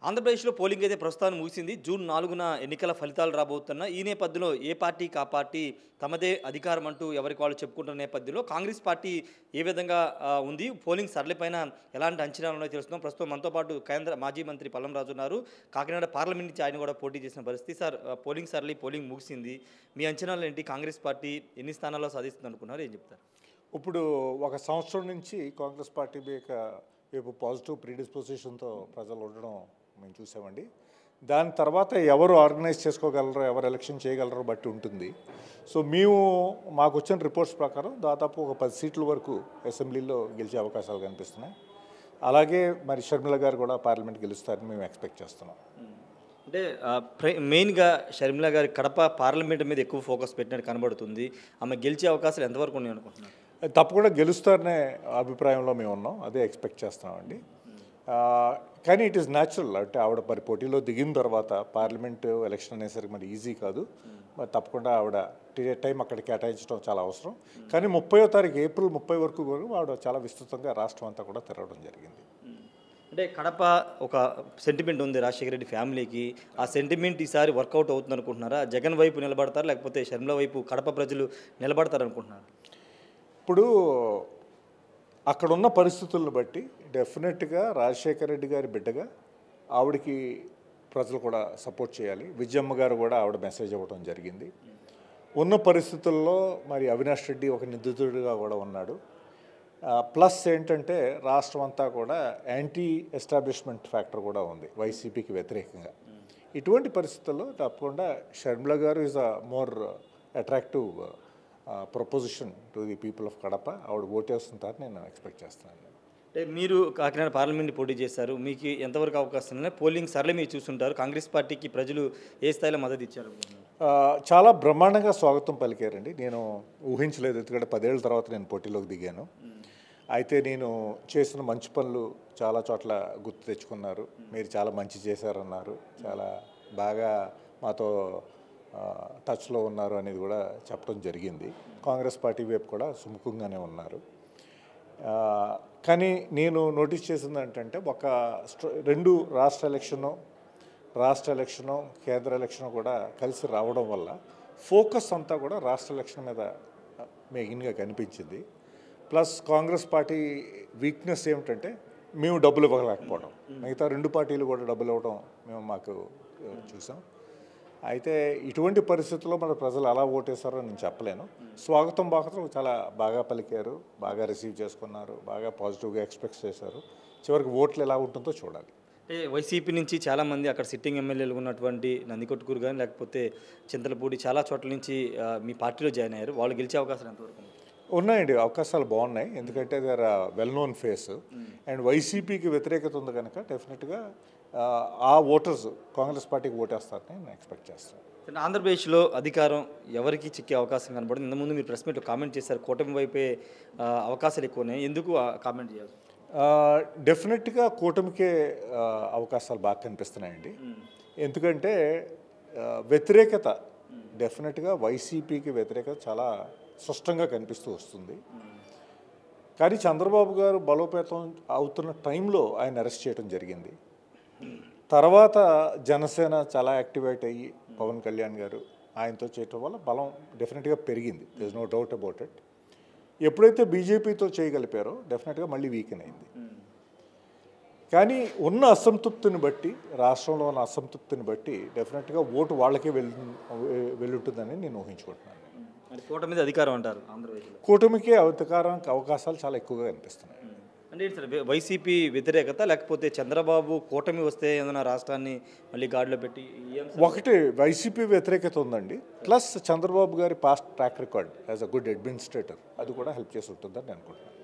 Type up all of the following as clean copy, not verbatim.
ఆంధ్రప్రదేశ్లో పోలింగ్ అయితే ప్రస్తుతానికి ముగిసింది. జూన్ 4న ఎన్నికల ఫలితాలు రాబోతున్నాయి. ఈ నేపథ్యంలో ఏ పార్టీకి ఆ పార్టీ తమదే అధికారం అంటూ ఎవరికి వాళ్ళు చెప్పుకుంటున్న నేపథ్యంలో కాంగ్రెస్ పార్టీ ఏ విధంగా ఉంది? పోలింగ్ సరళిపైన ఎలాంటి అంచనాలు ఉన్నాయో తెలుసుకుందాం. ప్రస్తుతం మనతో పాటు కేంద్ర మాజీ మంత్రి పల్లం రాజు ఉన్నారు. కాకినాడ పార్లమెంట్ నుంచి ఆయన కూడా పోటీ చేసిన పరిస్థితి. సార్, పోలింగ్ ముగిసింది. మీ అంచనాలు ఏంటి? కాంగ్రెస్ పార్టీ ఎన్ని స్థానాల్లో సాధిస్తుంది అనుకున్నారు? ఏం చెప్తారు? ఇప్పుడు ఒక సంవత్సరం నుంచి కాంగ్రెస్ పార్టీ వైపు పాజిటివ్ ప్రీడిస్పోజిషన్తో ప్రజలు ఉండడం మేము చూసామండి. దాని తర్వాత ఎవరు ఆర్గనైజ్ చేసుకోగలరో, ఎవరు ఎలక్షన్ చేయగలరో బట్టి ఉంటుంది. సో మాకు వచ్చిన రిపోర్ట్స్ ప్రకారం దాదాపు ఒక 10 సీట్ల వరకు అసెంబ్లీలో గెలిచే అవకాశాలు కనిపిస్తున్నాయి. అలాగే మరి షర్మిల గారు కూడా పార్లమెంట్ గెలుస్తారని మేము ఎక్స్పెక్ట్ చేస్తున్నాం. అంటే మెయిన్గా షర్మిల గారి కడప పార్లమెంట్ మీద ఎక్కువ ఫోకస్ పెట్టినట్టు కనబడుతుంది. ఆమె గెలిచే అవకాశాలు ఎంతవరకు ఉన్నాయి అనుకుంటున్నారు? తప్పకుండా గెలుస్తారనే అభిప్రాయంలో మేము ఉన్నాం. అదే ఎక్స్పెక్ట్ చేస్తున్నామండి. కానీ ఇట్ ఈస్ న్యాచురల్. అంటే ఆవిడ మరి పోటీలో దిగిన తర్వాత పార్లమెంట్ ఎలక్షన్ అనేసరికి మరి ఈజీ కాదు. మరి తప్పకుండా ఆవిడ టైం అక్కడ కేటాయించడం చాలా అవసరం. కానీ 30వ తారీఖు ఏప్రిల్ 30 వరకు ఆవిడ చాలా విస్తృతంగా రాష్ట్రం అంతా కూడా తిరగడం జరిగింది. అంటే కడప ఒక సెంటిమెంట్ ఉంది రాజశేఖర రెడ్డి ఫ్యామిలీకి. ఆ సెంటిమెంట్ ఈసారి వర్కౌట్ అవుతుంది అనుకుంటున్నారా? జగన్ వైపు నిలబడతారు, లేకపోతే షర్మిల వైపు కడప ప్రజలు నిలబడతారు అనుకుంటున్నారు? ఇప్పుడు అక్కడున్న పరిస్థితులను బట్టి డెఫినెట్గా రాజశేఖర రెడ్డి గారి బిడ్డగా ఆవిడకి ప్రజలు కూడా సపోర్ట్ చేయాలి. విజయమ్మ గారు కూడా ఆవిడ మెసేజ్ ఇవ్వడం జరిగింది. ఉన్న పరిస్థితుల్లో మరి అవినాష్ రెడ్డి ఒక నిందితుడిగా కూడా ఉన్నాడు. ప్లస్ ఏంటంటే రాష్ట్రం అంతా కూడా యాంటీ ఎస్టాబ్లిష్మెంట్ ఫ్యాక్టర్ కూడా ఉంది వైసీపీకి వ్యతిరేకంగా. ఇటువంటి పరిస్థితుల్లో తప్పకుండా షర్మిల గారు is a more attractive proposition to the people of Kadapa. ఆవిడ ఓటేస్తుంటారని నేను ఎక్స్పెక్ట్ చేస్తున్నాను. అంటే మీరు కాకినాడ పార్లమెంట్ పోటీ చేశారు. మీకు ఎంతవరకు అవకాశం ఉన్నాయి? పోలింగ్ సరళి మీరు చూస్తుంటారు. కాంగ్రెస్ పార్టీకి ప్రజలు ఏ స్థాయిలో మద్దతు ఇచ్చారు? చాలా బ్రహ్మాండంగా స్వాగతం పలికారండి. నేను ఊహించలేదు. ఎందుకంటే 10 ఏళ్ళ తర్వాత నేను పోటీలోకి దిగాను. అయితే నేను చేసిన మంచి పనులు చాలా చోట్ల గుర్తు తెచ్చుకున్నారు. మీరు చాలా మంచి చేశారన్నారు. చాలా బాగా మాతో టచ్లో ఉన్నారు అనేది కూడా చెప్పడం జరిగింది. కాంగ్రెస్ పార్టీ వైపు కూడా సుముఖంగానే ఉన్నారు. కానీ నేను నోటీస్ చేసింది ఏంటంటే రెండు రాష్ట్ర ఎలక్షను కేంద్ర ఎలక్షను కూడా కలిసి రావడం వల్ల ఫోకస్ అంతా కూడా రాష్ట్ర ఎలక్షన్ మీద మెయిన్గా కనిపించింది. ప్లస్ కాంగ్రెస్ పార్టీ వీక్నెస్ ఏమిటంటే మేము డబ్బులు ఇవ్వలేకపోవడం. మిగతా రెండు పార్టీలు కూడా డబ్బులు ఇవ్వడం మాకు చూసాం. అయితే ఇటువంటి పరిస్థితుల్లో మన ప్రజలు ఎలా ఓటేశారో నేను చెప్పలేను. స్వాగతం చాలా బాగా పలికారు, బాగా రిసీవ్ చేసుకున్నారు, బాగా పాజిటివ్గా ఎక్స్పెక్ట్ చేశారు. చివరికి ఓట్లు ఎలా ఉంటుందో చూడాలి. అంటే వైసీపీ నుంచి చాలామంది అక్కడ సిట్టింగ్ ఎమ్మెల్యేలు ఉన్నటువంటి నందికొట్కూరు కానీ లేకపోతే చింతలపూడి చాలా చోట్ల నుంచి మీ పార్టీలో జాయిన్ అయ్యారు. వాళ్ళు గెలిచే అవకాశాలు ఎంతవరకు ఉన్నాయండి? అవకాశాలు బాగున్నాయి. ఎందుకంటే they are well known face. And వైసీపీకి వ్యతిరేకత ఉంది కనుక డెఫినెట్గా ఆ ఓటర్స్ కాంగ్రెస్ పార్టీకి ఓటేస్తారని నేను ఎక్స్పెక్ట్ చేస్తాను. ఆంధ్రప్రదేశ్లో అధికారం ఎవరికి చిక్కే అవకాశం కనబడింది? ఇంతకుముందు మీరు ప్రెస్ మీట్ కామెంట్ చేశారు, కూటమి వైపే అవకాశాలు ఎక్కువ ఉన్నాయి. ఎందుకు కామెంట్ చేయాలి? డెఫినెట్గా కూటమికే అవకాశాలు బాగా కనిపిస్తున్నాయండి. ఎందుకంటే వ్యతిరేకత డెఫినెట్గా వైసీపీకి వ్యతిరేకత చాలా స్పష్టంగా కనిపిస్తూ వస్తుంది. కానీ చంద్రబాబు గారు బలోపేతం అవుతున్న టైంలో ఆయన అరెస్ట్ చేయడం జరిగింది. తర్వాత జనసేన చాలా యాక్టివేట్ అయ్యి పవన్ కళ్యాణ్ గారు ఆయనతో చేయటం వల్ల బలం డెఫినెట్గా పెరిగింది. There is no doubt about it. ఎప్పుడైతే బీజేపీతో చేయగలిపారో డెఫినెట్గా మళ్ళీ వీకెన్ అయింది. కానీ ఉన్న అసంతృప్తిని బట్టి, రాష్ట్రంలో ఉన్న అసంతృప్తిని బట్టి డెఫినెట్గా ఓటు వాళ్ళకే వెళ్ళుంటుందని నేను ఊహించుకుంటున్నాను. కూటమి మీద అధికారం అంటారు ఆంధ్రప్రదేశ్లో? కూటమికే అధికారానికి అవకాశాలు చాలా ఎక్కువగా కనిపిస్తున్నాయి. అంటే సార్, వైసీపీ వ్యతిరేకత లేకపోతే చంద్రబాబు కూటమి వస్తే ఏదైనా రాష్ట్రాన్ని మళ్ళీ గాడిలో పెట్టి? ఒకటి వైసీపీ వ్యతిరేకత ఉందండి. ప్లస్ చంద్రబాబు గారి past track record as a good administrator అది కూడా హెల్ప్ చేసి ఉంటుందని నేను అనుకుంటున్నాను.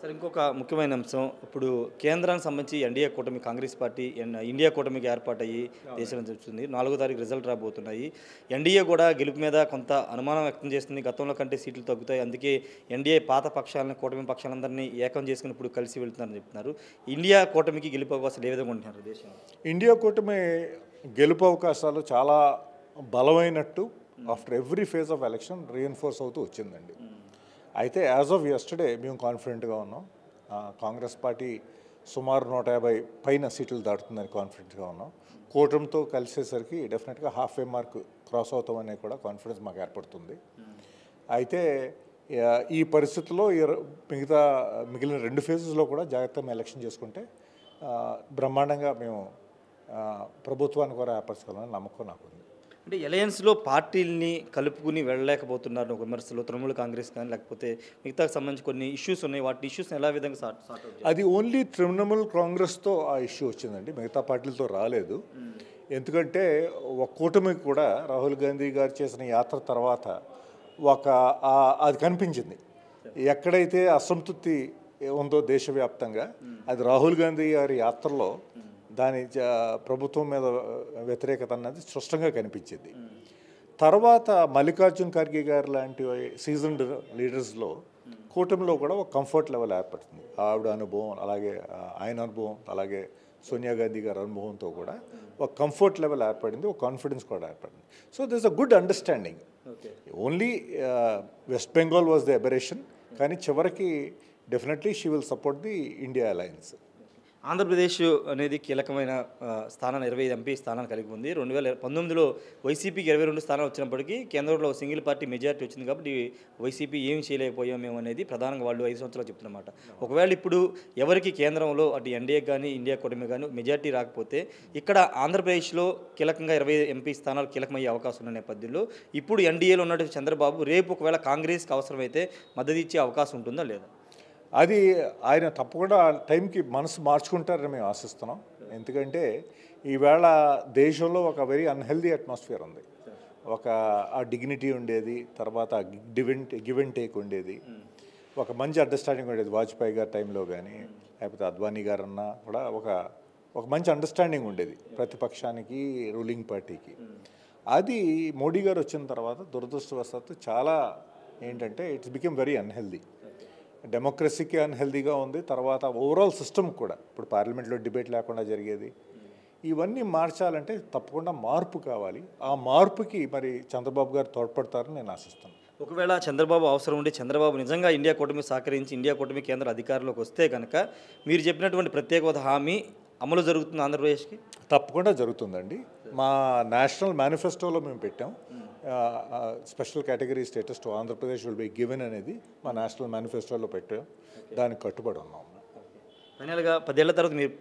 సార్, ఇంకొక ముఖ్యమైన అంశం, ఇప్పుడు కేంద్రానికి సంబంధించి ఎన్డీఏ కూటమి కాంగ్రెస్ పార్టీ ఇండియా కూటమికి ఏర్పాటయ్యి దేశంలో చెప్తుంది. 4వ తారీఖు రిజల్ట్ రాబోతున్నాయి. ఎన్డీఏ కూడా గెలుపు మీద కొంత అనుమానం వ్యక్తం చేస్తుంది. గతంలో కంటే సీట్లు తగ్గుతాయి, అందుకే ఎన్డీఏ పాత పక్షాలను కూటమి పక్షాలందరినీ ఏకం చేసుకుని ఇప్పుడు కలిసి వెళ్తున్నారని చెప్తున్నారు. ఇండియా కూటమికి గెలుపు అవకాశాలు ఏ విధంగా ఉంటున్నారు దేశంలో? ఇండియా కూటమి గెలుపు అవకాశాలు చాలా బలమైనట్టు after every phase of election reinforce అవుతూ వచ్చిందండి. అయితే యాజ్ ఆఫ్ యెస్టర్డే మేము కాన్ఫిడెంట్గా ఉన్నాం. కాంగ్రెస్ పార్టీ సుమారు 150 పైన సీట్లు దాటుతుందని కాన్ఫిడెంట్గా ఉన్నాం. కూటమితో కలిసేసరికి డెఫినెట్గా హాఫ్ ఏ మార్క్ క్రాస్ అవుతామనే కూడా కాన్ఫిడెన్స్ మాకు ఏర్పడుతుంది. అయితే ఈ పరిస్థితుల్లో మిగిలిన 2 ఫేజెస్లో కూడా జాగ్రత్తగా ఎలక్షన్ చేసుకుంటే బ్రహ్మాండంగా మేము ప్రభుత్వాన్ని కూడా ఏర్పరచుకోవాలని నమ్మకం నాకు ఉంది. అంటే అలయన్స్లో పార్టీల్ని కలుపుకుని వెళ్ళలేకపోతున్నారు విమర్శలు తృణమూల కాంగ్రెస్ కానీ లేకపోతే మిగతా సంబంధించి కొన్ని ఇష్యూస్ ఉన్నాయి. వాటి ఇష్యూస్ని ఎలా విధంగా సార్ట్ అవుట్? అది ఓన్లీ తృణమూల్ కాంగ్రెస్తో ఆ ఇష్యూ వచ్చిందండి, మిగతా పార్టీలతో రాలేదు. ఎందుకంటే ఒక కూటమికి కూడా రాహుల్ గాంధీ గారు చేసిన యాత్ర తర్వాత అది కనిపించింది. ఎక్కడైతే అసంతృప్తి ఉందో దేశవ్యాప్తంగా అది రాహుల్ గాంధీ గారి యాత్రలో దాని ప్రభుత్వం మీద వ్యతిరేకత అన్నది స్పష్టంగా కనిపించింది. తర్వాత మల్లికార్జున్ ఖర్గే గారు లాంటి సీజన్డ్ లీడర్స్లో కూటమిలో కూడా ఒక కంఫర్ట్ లెవెల్ ఏర్పడుతుంది. ఆవిడ అనుభవం, అలాగే ఆయన అనుభవం, అలాగే సోనియా గాంధీ గారి అనుభవంతో కూడా ఒక కంఫర్ట్ లెవెల్ ఏర్పడింది, ఒక కాన్ఫిడెన్స్ కూడా ఏర్పడింది. So this a good understanding. Only west Bengal was the aberration, కానీ చివరికి definitely she will support the India alliance. Andhra Pradesh అనేది కీలకమైన స్థానాన్ని 25 ఎంపీ స్థానాలు కలిగి ఉంది. 2019లో వైసీపీకి 22 స్థానాలు వచ్చినప్పటికీ కేంద్రంలో సింగిల్ పార్టీ మెజారిటీ వచ్చింది కాబట్టి వైసీపీ ఏం చేయలేకపోయాం మేము అనేది ప్రధానంగా వాళ్ళు 5 సంవత్సరాలు చెప్తున్నమాట. ఒకవేళ ఇప్పుడు ఎవరికి కేంద్రంలో అటు ఎన్డీఏ కానీ ఇండియా కూటమి కానీ మెజారిటీ రాకపోతే ఇక్కడ ఆంధ్రప్రదేశ్లో కీలకంగా 20 ఎంపీ స్థానాలు కీలకమయ్యే అవకాశం ఉన్న నేపథ్యంలో ఇప్పుడు ఎన్డీఏలో ఉన్నటువంటి చంద్రబాబు రేపు ఒకవేళ కాంగ్రెస్కి అవసరమైతే మద్దతు ఇచ్చే అవకాశం ఉంటుందా లేదా? అది ఆయన తప్పకుండా ఆ టైంకి మనసు మార్చుకుంటారని మేము ఆశిస్తున్నాం. ఎందుకంటే ఈవేళ దేశంలో ఒక వెరీ అన్హెల్దీ అట్మాస్ఫియర్ ఉంది. ఆ డిగ్నిటీ ఉండేది, తర్వాత గివ్ అండ్ టేక్ ఉండేది, ఒక మంచి అండర్స్టాండింగ్ ఉండేది. వాజ్పేయి గారి టైంలో కానీ లేకపోతే అద్వానీ గారు అన్నా కూడా ఒక మంచి అండర్స్టాండింగ్ ఉండేది ప్రతిపక్షానికి, రూలింగ్ పార్టీకి. అది మోడీ గారు వచ్చిన తర్వాత దురదృష్టవశాత్తు చాలా ఏంటంటే ఇట్స్ బికెమ్ వెరీ అన్హెల్దీ. డెమోక్రసీకి అన్హెల్దీగా ఉంది. తర్వాత ఓవరాల్ సిస్టమ్ కూడా ఇప్పుడు పార్లమెంట్లో డిబేట్ లేకుండా జరిగేది. ఇవన్నీ మార్చాలంటే తప్పకుండా మార్పు కావాలి. ఆ మార్పుకి మరి చంద్రబాబు గారు తోడ్పడతారని నేను ఆశిస్తాను. ఒకవేళ చంద్రబాబు అవసరం ఉండి చంద్రబాబు నిజంగా ఇండియా కూటమి సహకరించి ఇండియా కూటమి కేంద్ర అధికారంలోకి వస్తే కనుక మీరు చెప్పినటువంటి ప్రత్యేక హోదా హామీ అమలు జరుగుతుంది ఆంధ్రప్రదేశ్కి? తప్పకుండా జరుగుతుందండి. మా నేషనల్ మేనిఫెస్టోలో మేము పెట్టాం, special category status to Andhra Pradesh will be given అనేది మా నేషనల్ మేనిఫెస్టోలో పెట్టాం. దానికి కట్టుబడి ఉన్నాం. ఫైనల్గా 10 ఏళ్ల తర్వాత మీరు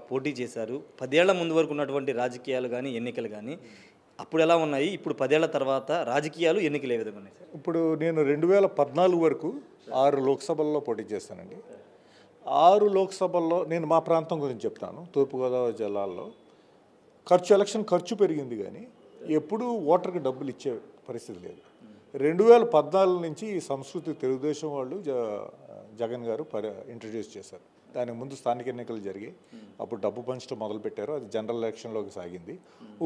పోటీ చేశారు. 10 ఏళ్ల ముందు వరకు ఉన్నటువంటి రాజకీయాలు కానీ ఎన్నికలు కానీ అప్పుడు ఎలా ఉన్నాయి? ఇప్పుడు 10 ఏళ్ల తర్వాత రాజకీయాలు ఎన్నికలు ఏ విధంగా ఉన్నాయి? ఇప్పుడు నేను 2014 వరకు 6 లోక్సభల్లో పోటీ చేశానండి. 6 లోక్సభల్లో నేను మా ప్రాంతం గురించి చెప్తాను. తూర్పుగోదావరి జిల్లాల్లో ఎలక్షన్ ఖర్చు పెరిగింది కానీ ఎప్పుడూ ఓటర్కి డబ్బులు ఇచ్చే పరిస్థితి లేదు. 2014 నుంచి ఈ సంస్కృతి తెలుగుదేశం వాళ్ళు జగన్ గారు ఇంట్రడ్యూస్ చేశారు. దానికి ముందు స్థానిక ఎన్నికలు జరిగాయి, అప్పుడు డబ్బు పంచడం మొదలుపెట్టారు. అది జనరల్ ఎలక్షన్లోకి సాగింది.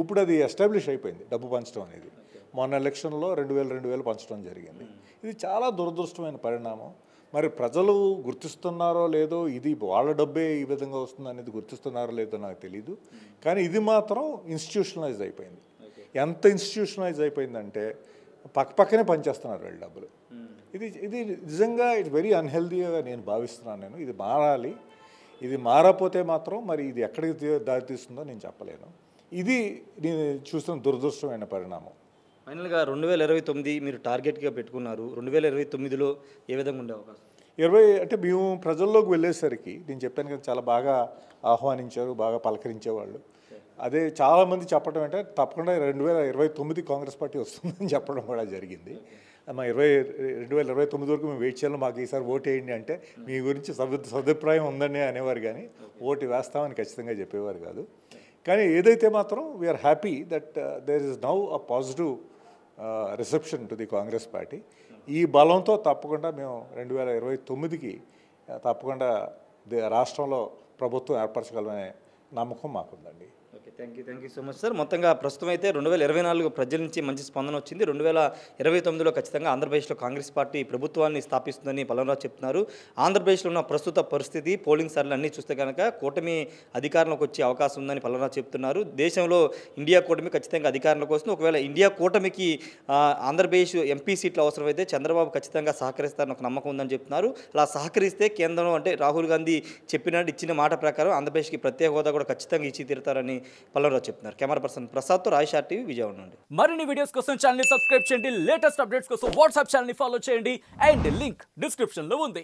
ఇప్పుడు అది ఎస్టాబ్లిష్ అయిపోయింది డబ్బు పంచడం అనేది. మొన్న ఎలక్షన్లో 2000 పంచడం జరిగింది. ఇది చాలా దురదృష్టమైన పరిణామం. మరి ప్రజలు గుర్తిస్తున్నారో లేదో, ఇది వాళ్ళ డబ్బే ఈ విధంగా వస్తుంది అనేది గుర్తిస్తున్నారో లేదో నాకు తెలీదు. కానీ ఇది మాత్రం ఇన్స్టిట్యూషనలైజ్ అయిపోయింది. ఎంత ఇన్స్టిట్యూషనలైజ్ అయిపోయిందంటే పక్కనే పనిచేస్తున్నారు వీళ్ళ డబ్బులు. ఇది నిజంగా ఇట్స్ వెరీ అన్హెల్దీగా నేను భావిస్తున్నాను. ఇది మారాలి. ఇది మారకపోతే మాత్రం మరి ఇది ఎక్కడికి దారితీస్తుందో నేను చెప్పలేను. ఇది నేను చూస్తున్న దురదృష్టమైన పరిణామం. ఫైనల్గా 2029 మీరు టార్గెట్గా పెట్టుకున్నారు. 2029లో ఏ విధంగా ఉండే అవకాశం? అంటే మేము ప్రజల్లోకి వెళ్ళేసరికి నేను చెప్పాను కదా, చాలా బాగా ఆహ్వానించారు, బాగా పలకరించేవాళ్ళు. అదే చాలామంది చెప్పడం అంటే తప్పకుండా 2029 కాంగ్రెస్ పార్టీ వస్తుందని చెప్పడం కూడా జరిగింది. మా 2029 వరకు మేము వెయిట్ చేయాలి, మాకు ఈసారి ఓటు వేయండి అంటే మీ గురించి సదుప్రాయం ఉందని అనేవారు, కానీ ఓటు వేస్తామని ఖచ్చితంగా చెప్పేవారు కాదు. కానీ ఏదైతే మాత్రం we are happy that there is now a positive reception to the Congress party. ఈ బలంతో తప్పకుండా మేము 2029కి తప్పకుండా రాష్ట్రంలో ప్రభుత్వం ఏర్పరచగలమనే నమ్మకం మాకుందండి. Okay, thank you so much sir. మొత్తంగా ప్రస్తుతం అయితే 2024 ప్రజల నుంచి మంచి స్పందన వచ్చింది. 2029లో ఖచ్చితంగా ఆంధ్రప్రదేశ్లో కాంగ్రెస్ పార్టీ ప్రభుత్వాన్ని స్థాపిస్తుందని పల్లంరాజు చెప్తున్నారు. ఆంధ్రప్రదేశ్లో ఉన్న ప్రస్తుత పరిస్థితి, పోలింగ్ సర్లు అన్నీ చూస్తే కనుక కూటమి అధికారంలోకి వచ్చే అవకాశం ఉందని పల్లంరాజు చెప్తున్నారు. దేశంలో ఇండియా కూటమి ఖచ్చితంగా అధికారంలోకి వస్తుంది. ఒకవేళ ఇండియా కూటమికి ఆంధ్రప్రదేశ్ ఎంపీ సీట్లు అవసరమైతే చంద్రబాబు ఖచ్చితంగా సహకరిస్తారని ఒక నమ్మకం ఉందని చెప్తున్నారు. అలా సహకరిస్తే కేంద్రం అంటే రాహుల్ గాంధీ చెప్పినట్టు ఇచ్చిన మాట ప్రకారం ఆంధ్రప్రదేశ్కి ప్రత్యేక హోదా కూడా ఖచ్చితంగా ఇచ్చి తీరుతారని పల్లంరాజు చెప్తున్నారు. కెమెరా పర్సన్ ప్రసాద్తో రాయ్ టీవీ విజయవాడ నుండి. మరిన్ని వీడియోస్ కోసం ఛానల్ ని సబ్స్క్రైబ్ చేయండి. లేటెస్ట్ అప్డేట్స్ కోసం వాట్సాప్ ఛానల్ ని ఫాలో చేయండి. అండ్ లింక్ డిస్క్రిప్షన్ లో ఉంది.